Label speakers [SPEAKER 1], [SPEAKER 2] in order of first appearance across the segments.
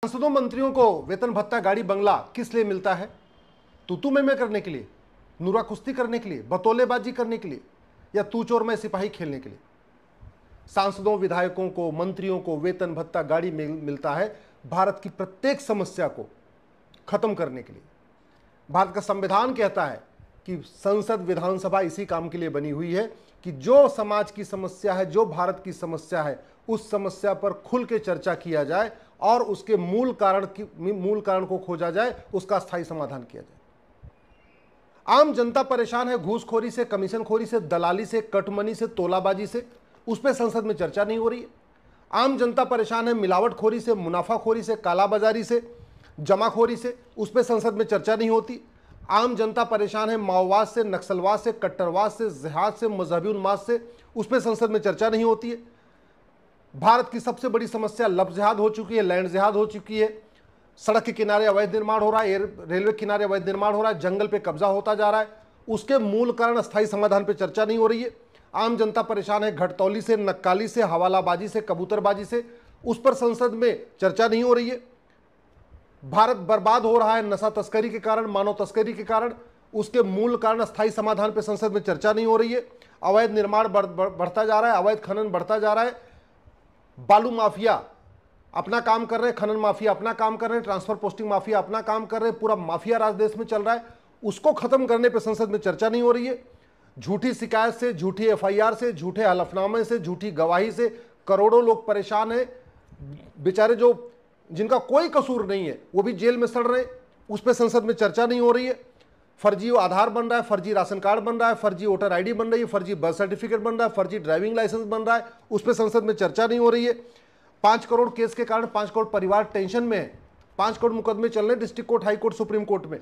[SPEAKER 1] सांसदों मंत्रियों को वेतन भत्ता गाड़ी बंगला किस लिए मिलता है? तू मैं करने के लिए, नूरा कुश्ती करने के लिए, बतौलेबाजी करने के लिए, या तू चोर मैं सिपाही खेलने के लिए? सांसदों विधायकों को मंत्रियों को वेतन भत्ता गाड़ी मिलता है भारत की प्रत्येक समस्या को खत्म करने के लिए। भारत का संविधान कहता है कि संसद विधानसभा इसी काम के लिए बनी हुई है कि जो समाज की समस्या है, जो भारत की समस्या है, उस समस्या पर खुल के चर्चा किया जाए और उसके मूल कारण को खोजा जाए, उसका स्थायी समाधान किया जाए। आम जनता परेशान है घूसखोरी से, कमीशनखोरी से, दलाली से, कटमनी से, तोलाबाजी से, उस पर संसद में चर्चा नहीं हो रही है। आम जनता परेशान है मिलावटखोरी से, मुनाफाखोरी से, कालाबाजारी से, जमाखोरी से, उस पर संसद में चर्चा नहीं होती। आम जनता परेशान है माओवाद से, नक्सलवाद से, कट्टरवाद से, जिहाद से, मजहबी उन्माद से, उस पर संसद में चर्चा नहीं होती है। भारत की सबसे बड़ी समस्या लव जिहाद हो चुकी है, लैंड जिहाद हो चुकी है। सड़क के किनारे अवैध निर्माण हो रहा है, रेलवे किनारे अवैध निर्माण हो रहा है, जंगल पे कब्जा होता जा रहा है, उसके मूल कारण स्थायी समाधान पे चर्चा नहीं हो रही है। आम जनता परेशान है घटतौली से, नक्काली से, हवालाबाजी से, कबूतरबाजी से, उस पर संसद में चर्चा नहीं हो रही है। भारत बर्बाद हो रहा है नशा तस्करी के कारण, मानव तस्करी के कारण, उसके मूल कारण स्थायी समाधान पे संसद में चर्चा नहीं हो रही है। अवैध निर्माण बढ़ता जा रहा है, अवैध खनन बढ़ता जा रहा है, बालू माफिया अपना काम कर रहे हैं, खनन माफिया अपना काम कर रहे हैं, ट्रांसफर पोस्टिंग माफिया अपना काम कर रहे हैं, पूरा माफिया राज देश में चल रहा है, उसको खत्म करने पे संसद में चर्चा नहीं हो रही है। झूठी शिकायत से, झूठी एफआईआर से, झूठे हलफनामे से, झूठी गवाही से करोड़ों लोग परेशान हैं। बेचारे जो जिनका कोई कसूर नहीं है वो भी जेल में सड़ रहे हैं, उस पर संसद में चर्चा नहीं हो रही है। फर्जी आधार बन रहा है, फर्जी राशन कार्ड बन रहा है, फर्जी वोटर आईडी बन रही है, फर्जी बर्थ सर्टिफिकेट बन रहा है, फर्जी ड्राइविंग लाइसेंस बन रहा है, उस पर संसद में चर्चा नहीं हो रही है। 5 करोड़ केस के कारण 5 करोड़ परिवार टेंशन में है। 5 करोड़ मुकदमे चल रहे district court, high court, supreme court में,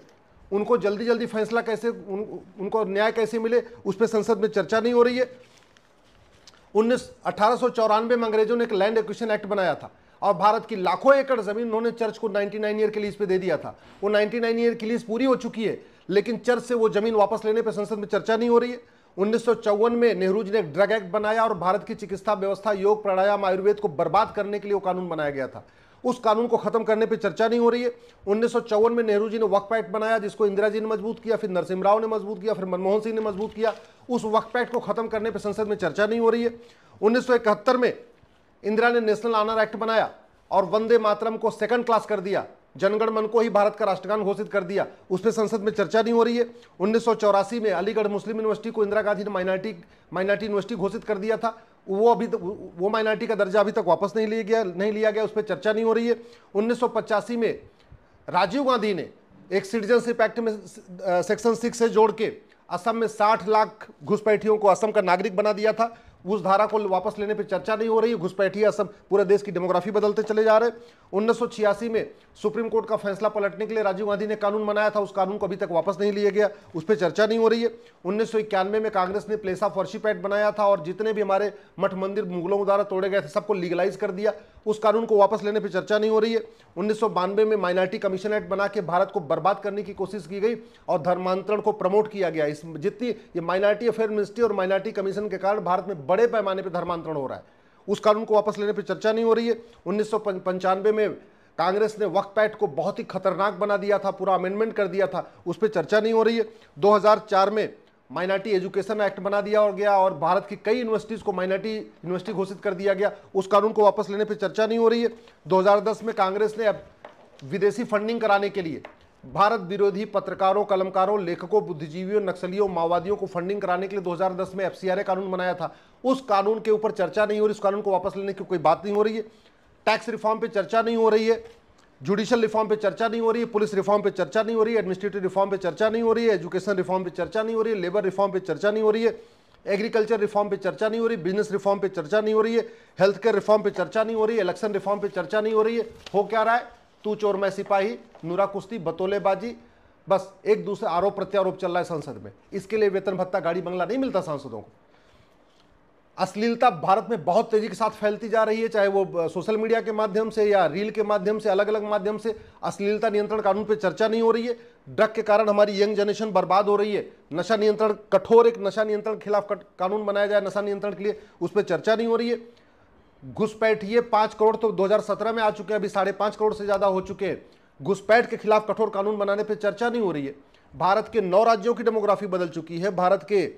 [SPEAKER 1] उनको जल्दी जल्दी फैसला कैसे, उनको न्याय कैसे मिले, उस पर संसद में चर्चा नहीं हो रही है। 1894 में अंग्रेजों ने एक लैंड एक्विजिशन एक्ट बनाया था और भारत की लाखों एकड़ जमीन उन्होंने चर्च को 99 ईयर के लीज पे दे दिया था। वो 99 ईयर की लीज पूरी हो चुकी है, लेकिन चर्च से वो जमीन वापस लेने पे संसद में चर्चा नहीं हो रही है। 1954 में नेहरू जी ने एक ड्रग एक्ट बनाया और भारत की चिकित्सा व्यवस्था, योग, प्राणायाम, आयुर्वेद को बर्बाद करने के लिए वो कानून बनाया गया था। उस कानून को खत्म करने पे चर्चा नहीं हो रही है। 1954 में नेहरू जी ने वक्फ एक्ट बनाया, जिसको इंदिरा जी ने मजबूत किया, फिर नरसिम्हा राव ने मजबूत किया, फिर मनमोहन सिंह ने मजबूत किया। उस वक्फ एक्ट को खत्म करने पे संसद में चर्चा नहीं हो रही है। 1971 में इंदिरा ने नेशनल ऑनर एक्ट बनाया और वंदे मातरम को सेकंड क्लास कर दिया, जनगण मन को ही भारत का राष्ट्रगान घोषित कर दिया, उस पर संसद में चर्चा नहीं हो रही है। 1984 में अलीगढ़ मुस्लिम यूनिवर्सिटी को इंदिरा गांधी ने माइनॉरिटी यूनिवर्सिटी घोषित कर दिया था, वो माइनॉरिटी का दर्जा अभी तक वापस नहीं लिया गया, उस पर चर्चा नहीं हो रही है। 1985 में राजीव गांधी ने एक सिटीजनशिप एक्ट में सेक्शन 6 से जोड़ के असम में 60 लाख घुसपैठियों को असम का नागरिक बना दिया था। उस धारा को वापस लेने पे चर्चा नहीं हो रही है। घुसपैठी असम, पूरे देश की डेमोग्राफी बदलते चले जा रहे हैं। 1986 में सुप्रीम कोर्ट का फैसला पलटने के लिए राजीव गांधी ने कानून बनाया था, उस कानून को अभी तक वापस नहीं लिया गया, उस पर चर्चा नहीं हो रही है। 1991 में कांग्रेस ने प्लेस ऑफ वर्शिप एक्ट बनाया था और जितने भी हमारे मठ मंदिर मुगलों द्वारा तोड़े गए थे सबको लीगलाइज कर दिया, उस कानून को वापस लेने पर चर्चा नहीं हो रही है। 1992 में माइनॉरिटी कमीशन एक्ट बना के भारत को बर्बाद करने की कोशिश की गई और धर्मांतरण को प्रमोट किया गया। इस जितनी ये माइनॉरिटी अफेयर मिनिस्ट्री और माइनॉरिटी कमीशन के कारण भारत में बड़े पैमाने पर धर्मांतरण हो रहा है, उस कानून को वापस लेने पर चर्चा नहीं हो रही है। 1995 में कांग्रेस ने वक्फ एक्ट को बहुत ही खतरनाक बना दिया था, पूरा अमेंडमेंट कर दिया था, उस पर चर्चा नहीं हो रही है। 2004 में माइनॉरिटी एजुकेशन एक्ट बना दिया और गया और भारत की कई यूनिवर्सिटीज को माइनॉरिटी यूनिवर्सिटी घोषित कर दिया गया, उस कानून को वापस लेने पर चर्चा नहीं हो रही है। 2010 में कांग्रेस ने अब विदेशी फंडिंग कराने के लिए भारत विरोधी पत्रकारों, कलमकारों, लेखकों, बुद्धिजीवियों, नक्सलियों, माओवादियों को फंडिंग कराने के लिए 2010 में एफसीआरए कानून बनाया था, उस कानून के ऊपर चर्चा नहीं हो रही, उस कानून को वापस लेने की कोई बात नहीं हो रही है। टैक्स रिफॉर्म पे चर्चा नहीं हो रही है, जुडिशियल रिफॉर्म पे चर्चा नहीं हो रही है, पुलिस रिफॉर्म पे चर्चा नहीं हो रही है, एडमिनिस्ट्रेटिव रिफॉर्म पे चर्चा नहीं हो रही है, एजुकेशन रिफॉर्म पे चर्चा नहीं हो रही है, लेबर रिफॉर्म पे चर्चा नहीं हो रही है, एग्रीकल्चर रिफॉर्म पे चर्चा नहीं हो रही, बिजनेस रिफॉर्म पे चर्चा नहीं हो रही है, हेल्थ केयर रिफॉर्म पे चर्चा नहीं हो रही है, इलेक्शन रिफॉर्म पे चर्चा नहीं हो रही है। हो क्या रहा है? तू चोर मैं सिपाही, नूरा कुश्ती, बतौलेबाजी, बस एक दूसरे आरोप प्रत्यारोप चल रहा है संसद में। इसके लिए वेतन भत्ता, गाड़ी बंगला नहीं मिलता सांसदों को। अश्लीलता भारत में बहुत तेजी के साथ फैलती जा रही है, चाहे वो सोशल मीडिया के माध्यम से या रील के माध्यम से, अलग अलग माध्यम से। अश्लीलता नियंत्रण कानून पे चर्चा नहीं हो रही है। ड्रग के कारण हमारी यंग जनरेशन बर्बाद हो रही है। नशा नियंत्रण, कठोर एक नशा नियंत्रण के खिलाफ कानून बनाया जाए नशा नियंत्रण के लिए, उस पर चर्चा नहीं हो रही है। घुसपैठिए 5 करोड़ तो 2017 में आ चुके हैं, अभी 5.5 करोड़ से ज्यादा हो चुके हैं। घुसपैठ के खिलाफ कठोर कानून बनाने पर चर्चा नहीं हो रही है। भारत के 9 राज्यों की डेमोग्राफी बदल चुकी है, भारत के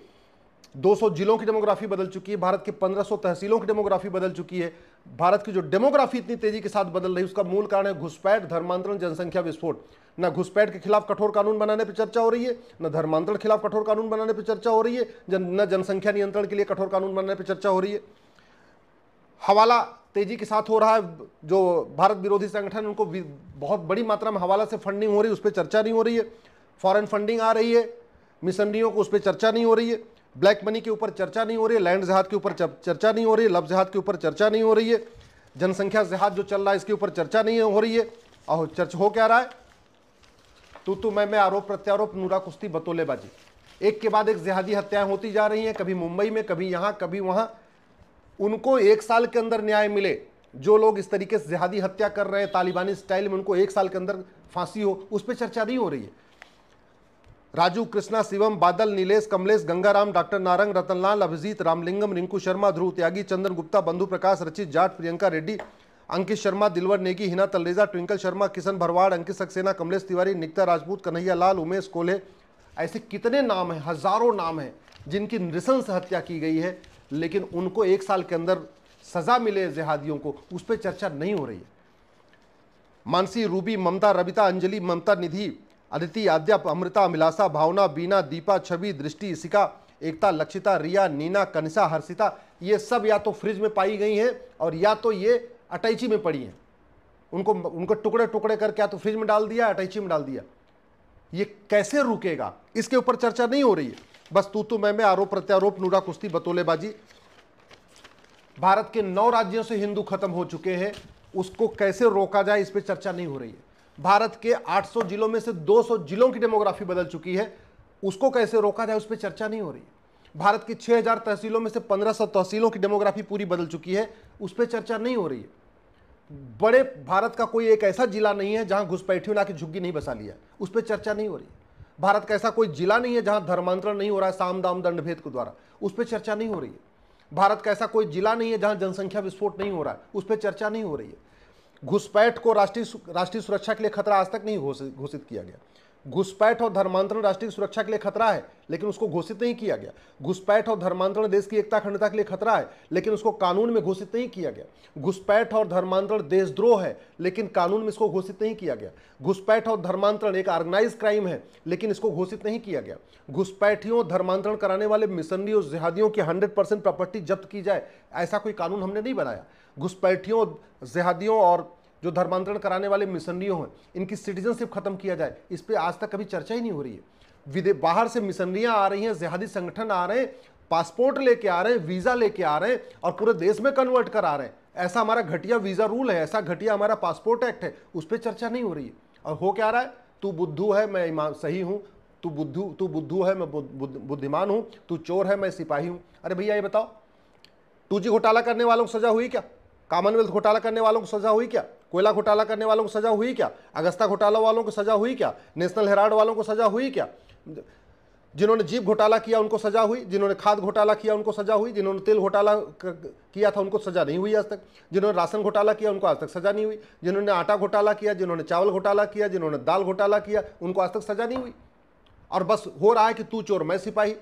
[SPEAKER 1] 200 जिलों की डेमोग्राफी बदल चुकी है, भारत के 1500 तहसीलों की डेमोग्राफी बदल चुकी है। भारत की जो डेमोग्राफी इतनी तेजी के साथ बदल रही है उसका मूल कारण है घुसपैठ, धर्मांतरण, जनसंख्या विस्फोट। न घुसपैठ के खिलाफ कठोर कानून बनाने पर चर्चा हो रही है, न धर्मांतरण के खिलाफ कठोर कानून बनाने पर चर्चा हो रही है, न जनसंख्या नियंत्रण के लिए कठोर कानून बनाने पर चर्चा हो रही है। हवाला तेजी के साथ हो रहा है, जो भारत विरोधी संगठन उनको बहुत बड़ी मात्रा में हवाला से फंडिंग हो रही है, उस पर चर्चा नहीं हो रही है। फॉरेन फंडिंग आ रही है मिशनरियों को, उस पर चर्चा नहीं हो रही है। ब्लैक मनी के ऊपर चर्चा नहीं हो रही है, लैंड जिहाद के ऊपर चर्चा नहीं हो रही है, लव जिहाद के ऊपर चर्चा नहीं हो रही है, जनसंख्या जिहाद जो चल रहा है इसके ऊपर चर्चा नहीं हो रही है। और चर्चा हो क्या रहा है? तू मैं आरोप प्रत्यारोप, नूरा कुश्ती, बतौलेबाजी, एक के बाद एक जिहादी हत्याएं होती जा रही हैं, कभी मुंबई में, कभी यहां, कभी वहां। उनको 1 साल के अंदर न्याय मिले, जो लोग इस तरीके से जिहादी हत्या कर रहे हैं तालिबानी स्टाइल में, उनको 1 साल के अंदर फांसी हो, उस पर चर्चा नहीं हो रही है। राजू, कृष्णा, शिवम, बादल, नीलेश, कमलेश, गंगाराम, डॉक्टर नारंग, रतनलाल, अभिजीत, रामलिंगम, रिंकू शर्मा, ध्रुव त्यागी, चंदन गुप्ता, बंधु प्रकाश, रचित जाट, प्रियंका रेड्डी, अंकित शर्मा, दिलवर नेगी, हिना तलरेजा, ट्विंकल शर्मा, किशन भरवाड़, अंकित सक्सेना, कमलेश तिवारी, निकिता राजपूत, कन्हैया लाल, उमेश कोल्हे, ऐसे कितने नाम हैं, हजारों नाम हैं जिनकी नृशंस हत्या की गई है, लेकिन उनको 1 साल के अंदर सजा मिले जिहादियों को, उस पर चर्चा नहीं हो रही है। मानसी, रूबी, ममता, रबिता, अंजलि, ममता, निधि, अदिति, आद्या, अमृता, अभिलाषा, भावना, बीना, दीपा, छवि, दृष्टि, इशिका, एकता, लक्षिता, रिया, नीना, कनिषा, हर्षिता, ये सब या तो फ्रिज में पाई गई हैं और या तो ये अटैची में पड़ी हैं। उनको टुकड़े टुकड़े करके या तो फ्रिज में डाल दिया, अटैची में डाल दिया। ये कैसे रुकेगा, इसके ऊपर चर्चा नहीं हो रही है। बस तू मैं आरोप प्रत्यारोप, नूरा कुश्ती, बतौलेबाजी। भारत के 9 राज्यों से हिंदू खत्म हो चुके हैं, उसको कैसे रोका जाए इस पर चर्चा नहीं हो रही है। भारत के 800 जिलों में से 200 जिलों की डेमोग्राफी बदल चुकी है, उसको कैसे रोका जाए उस पर चर्चा नहीं हो रही है। भारत की 6000 तहसीलों में से 1500 तहसीलों की डेमोग्राफी पूरी बदल चुकी है, उस पर चर्चा नहीं हो रही है। बड़े भारत का कोई एक ऐसा जिला नहीं है जहां घुसपैठियों ने आके झुग्गी नहीं बसा लिया, उस पर चर्चा नहीं हो रही है। भारत का ऐसा कोई जिला नहीं है जहां धर्मांतरण नहीं हो रहा है साम दाम दंड भेद के द्वारा, उस पर चर्चा नहीं हो रही है। भारत का ऐसा कोई जिला नहीं है जहां जनसंख्या विस्फोट नहीं हो रहा है, उस पर चर्चा नहीं हो रही है। घुसपैठ को राष्ट्रीय सुरक्षा के लिए खतरा आज तक नहीं घोषित किया गया। घुसपैठ और धर्मांतरण राष्ट्रीय सुरक्षा के लिए खतरा है, लेकिन उसको घोषित नहीं किया गया। घुसपैठ और धर्मांतरण देश की एकता अखंडता के लिए खतरा है, लेकिन उसको कानून में घोषित नहीं किया गया। घुसपैठ और धर्मांतरण देशद्रोह है, लेकिन कानून में इसको घोषित नहीं किया गया। घुसपैठ और धर्मांतरण एक ऑर्गेनाइज क्राइम है, लेकिन इसको घोषित नहीं किया गया। घुसपैठियों, धर्मांतरण कराने वाले मिशनरियों, जिहादियों की 100% प्रॉपर्टी जब्त की जाए, ऐसा कोई कानून हमने नहीं बनाया। घुसपैठियों, जिहादियों और जो धर्मांतरण कराने वाले मिशनरियों हैं, इनकी सिटीजनशिप खत्म किया जाए, इस पर आज तक कभी चर्चा ही नहीं हो रही है। बाहर से मिशनरियां आ रही हैं, जिहादी संगठन आ रहे हैं, पासपोर्ट लेके आ रहे हैं, वीजा लेके आ रहे हैं और पूरे देश में कन्वर्ट करा रहे हैं। ऐसा हमारा घटिया वीजा रूल है, ऐसा घटिया हमारा पासपोर्ट एक्ट है, उस पर चर्चा नहीं हो रही है। और हो क्या रहा है? तू बुद्धू है, मैं सही हूं, तू बुद्धू है, मैं बुद्धिमान हूं, तू चोर है, मैं सिपाही हूं। अरे भैया ये बताओ, 2G घोटाला करने वालों को सजा हुई क्या? कॉमनवेल्थ घोटाला करने वालों को सजा हुई क्या? कोयला घोटाला करने वालों को सजा हुई क्या? अगस्ता घोटाला वालों को सजा हुई क्या? नेशनल हेराल्ड वालों को सजा हुई क्या? जिन्होंने जीप घोटाला किया उनको सजा हुई, जिन्होंने खाद घोटाला किया उनको सजा हुई, जिन्होंने तेल घोटाला किया था उनको सजा नहीं हुई आज तक, जिन्होंने राशन घोटाला किया उनको आज तक सजा नहीं हुई, जिन्होंने आटा घोटाला किया, जिन्होंने चावल घोटाला किया, जिन्होंने दाल घोटाला किया, उनको आज तक सजा नहीं हुई। और बस हो रहा है कि तू चोर मैं सिपाही,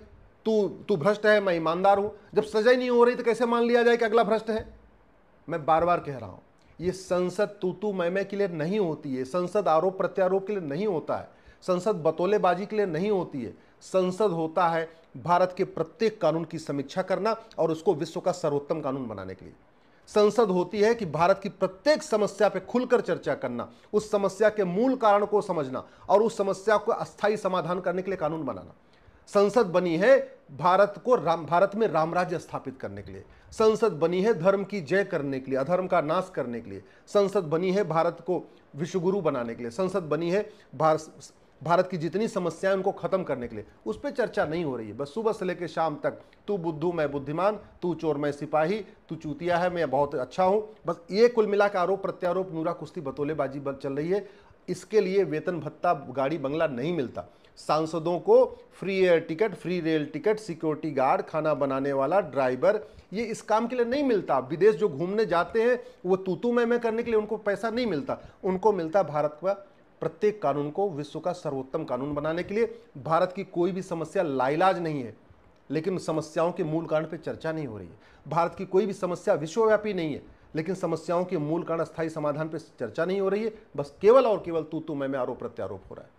[SPEAKER 1] तू भ्रष्ट है मैं ईमानदार हूं। जब सजा ही नहीं हो रही तो कैसे मान लिया जाए कि अगला भ्रष्ट है? मैं बार बार कह रहा हूं, ये संसद तू मैं के लिए नहीं होती है, संसद आरोप प्रत्यारोप के लिए नहीं होता है, संसद बतौलेबाजी के लिए नहीं होती है। संसद होता है भारत के प्रत्येक कानून की समीक्षा करना और उसको विश्व का सर्वोत्तम कानून बनाने के लिए। संसद होती है कि भारत की प्रत्येक समस्या पे खुलकर चर्चा करना, उस समस्या के मूल कारण को समझना और उस समस्या को अस्थायी समाधान करने के लिए कानून बनाना। संसद बनी है भारत में रामराज्य स्थापित करने के लिए। संसद बनी है धर्म की जय करने के लिए, अधर्म का नाश करने के लिए। संसद बनी है भारत को विश्वगुरु बनाने के लिए। संसद बनी है भारत की जितनी समस्याएं उनको खत्म करने के लिए। उस पर चर्चा नहीं हो रही है। बस सुबह से लेकर शाम तक तू बुद्धू मैं बुद्धिमान, तू चोर मैं सिपाही, तू चूतिया है मैं बहुत अच्छा हूं। बस ये कुल मिला के आरोप प्रत्यारोप, नूरा कुश्ती, बतौलेबाजी चल रही है। इसके लिए वेतन भत्ता, गाड़ी बंगला नहीं मिलता। सांसदों को free air ticket, free rail ticket, security guard, खाना बनाने वाला, ड्राइवर, ये इस काम के लिए नहीं मिलता। विदेश जो घूमने जाते हैं वो तूतू मैं करने के लिए उनको पैसा नहीं मिलता, उनको मिलता भारत का प्रत्येक कानून को विश्व का सर्वोत्तम कानून बनाने के लिए। भारत की कोई भी समस्या लाइलाज नहीं है, लेकिन समस्याओं के मूल कारण पर चर्चा नहीं हो रही है। भारत की कोई भी समस्या विश्वव्यापी नहीं है, लेकिन समस्याओं के मूल कारण स्थायी समाधान पर चर्चा नहीं हो रही है। बस केवल और केवल तू मैं आरोप प्रत्यारोप हो रहा है।